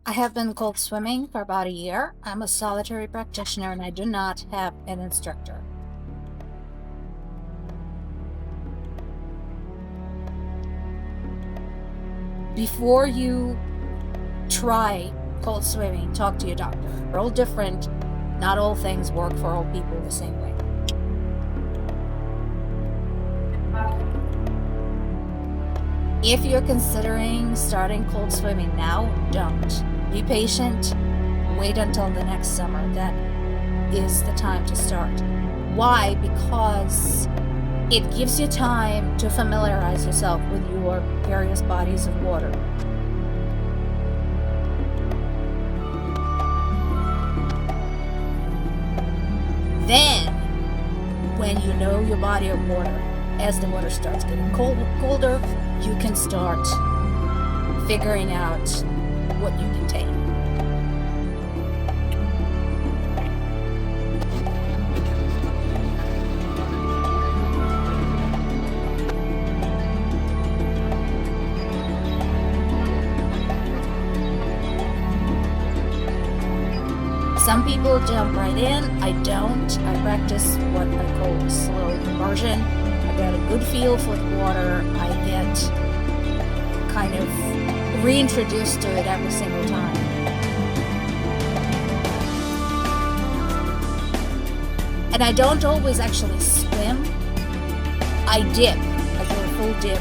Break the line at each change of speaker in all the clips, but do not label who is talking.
I have been cold swimming for about a year. I'm a solitary practitioner and I do not have an instructor. Before you try cold swimming, talk to your doctor. We're all different. Not all things work for all people the same way. If you're considering starting cold swimming now, don't. Be patient. Wait until the next summer. That is the time to start. Why? Because it gives you time to familiarize yourself with your various bodies of water. Then, when you know your body of water, as the water starts getting colder, you can start figuring out what you can take. Some people jump right in. I don't. I practice what I call slow immersion. I get a good feel for the water. I get kind of reintroduced to it every single time. And I don't always actually swim. I dip. I do a full dip,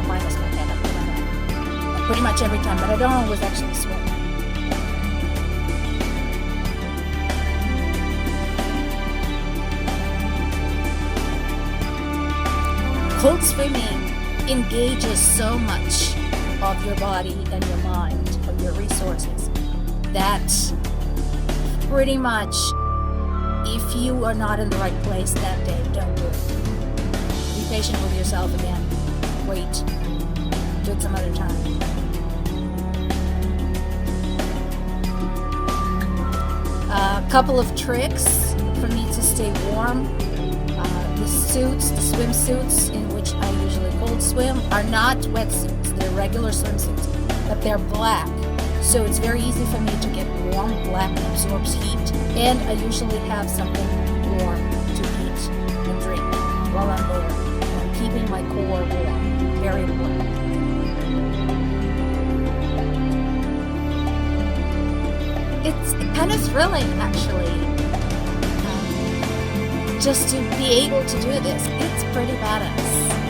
minus my head, pretty much every time, but I don't always actually swim. Cold swimming engages so much of your body and your mind, of your resources, that pretty much if you are not in the right place that day, don't do it. Be patient with yourself again. Wait. Do it some other time. A couple of tricks for me to stay warm. The swimsuits in which I usually cold swim are not wetsuits. They're regular swimsuits, but they're black. So it's very easy for me to get warm. Black absorbs heat, and I usually have something warm to eat and drink while I'm there. And I'm keeping my core warm, very important. It's kind of thrilling, actually. Just to be able to do this, it's pretty badass.